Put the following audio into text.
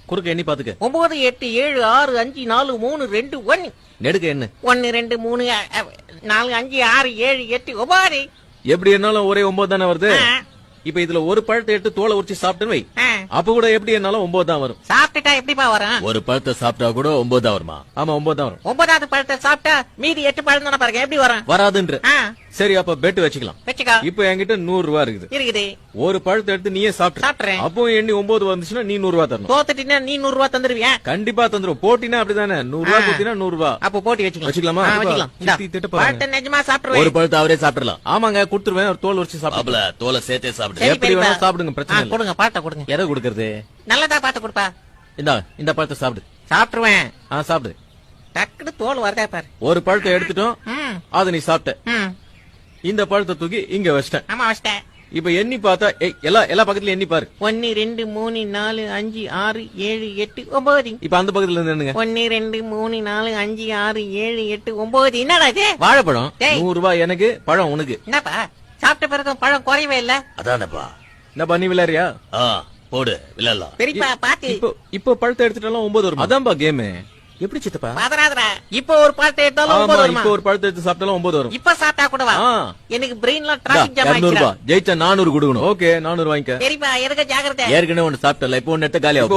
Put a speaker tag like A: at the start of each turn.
A: குறுக்க எண்ணி பாத்துக்க.
B: 9 8 7 6 5 4 3 2 1.
A: நெடுக்க என்ன?
B: 1 2 3 4 5 6 7 8 9.
A: எப்படி என்னாலும் ஒரே 9 தானே வருது. இப்ப இதுல ஒரு பழத்தை எடுத்து தோலை உரிச்சு சாப்பிட்டுன்னு வை, அப்ப கூட எப்படி என்னாலும் 9 தான் வரும்.
B: சாப்பிட்டுட்டா எப்படிப்பா வரும்?
A: ஒரு பழத்தை சாப்பிட்டா கூட 9 தான் வருமா? ஆமா 9 தான் வரும்.
B: 9வது பழத்தை சாப்பிட்டா மீதி 8 பழம் தானே பாருங்க, எப்படி வரும்?
A: வராதுன்ற. சரி அப்ப பெட் வச்சுக்கலாம்.
B: வச்சுக்கோ.
A: இப்ப என்கிட்ட 100 ரூபா இருக்குது.
B: ஒரு
A: பழத்தை எடுத்து நீயே சாப்பிட்டுறேன். அப்போ எண்ணி 9 வந்துச்சுன்னா நீ 100 ரூபா தரணும்.
B: தோத்துட்டீனா நீ 100 ரூபா தந்துருவியா?
A: கண்டிப்பா தந்துரும். போட்டினா அப்படிதானே, 100 ரூபா கொடுத்தீனா 100 ரூபா.
B: அப்ப போட்டி வச்சுக்கலாமா?
A: வச்சுக்கலாமா?
B: நிஜமா சாப்பிடுவேன்.
A: ஒரு பழத்தை அவரே சாப்பிடலாம். ஆமாங்க குடுத்துருவேன். ஒரு தோல் உரிச்சு சாப்பிடல. தோலை சேர்த்தே சாப்பிடு. எப்படி வேணா சாப்பிடுங்க, பிரச்சனை இல்ல.
B: கொடுங்க பாட்ட கொடுங்க.
A: எதை கொடுக்கறது?
B: நல்லதா பாட்ட கொடுப்பா.
A: இந்த பழத்தை சாப்பிடு.
B: சாப்பிட்டுருவேன்.
A: சாப்பிடு.
B: டக்குனு தோல் வரதா பாரு.
A: ஒரு பழத்தை எடுத்துட்டோம், அதை நீ சாப்பிட்ட. இந்த பழத்தை தூக்கி இங்க வச்சிட்டேன்.
B: ஆமா வச்சிட்டேன்.
A: இப்ப எண்ணி பார்த்தா எல்லா பக்கத்துல எண்ணி பாரு.
B: 1 2 3 4 5 6 7 8 9.
A: இப்ப அந்த பக்கத்துல இருந்து என்னங்க?
B: 1 2 3 4 5 6 7 8 9. என்னடா இது?
A: வாழைப்பழம். 100 ரூபாய் எனக்கு, பழம் உனக்கு.
B: என்னப்பா சாப்பிட்ட பிறகு பழம் குறையவே இல்ல?
A: அதானப்பா. என்னப்பா நீ விளையாடுறியா? போடு விளையாடலாம்.
B: பெரியப்பா பாத்து.
A: இப்போ பழத்தை எடுத்துட்டாலும் 9 வரும். அதான்பா கேம். எப்படி சித்தப்பா?
B: பதறாதடா. இப்போ ஒரு பழத்தை எடுத்தாலும் 9 வருமா?
A: இப்போ ஒரு பழத்தை எடுத்து சாப்பிட்டாலும் 9 வரும்.
B: இப்ப சாப்பிட்டா கூடவா? எனக்கு பிரெயின்ல டிராபிக் ஜாம் ஆயிடுச்சு.
A: 200 ரூபாய் ஜெயிச்சா 400 கொடுக்கணும். ஓகே 400 வாங்கிக்க.
B: பெரியப்பா இருக்க ஜாக்கிரதை.
A: ஏற்கனவே ஒன்னு சாப்பிட்டல, இப்போ ஒன்னு எடுத்து காலி ஆகும்.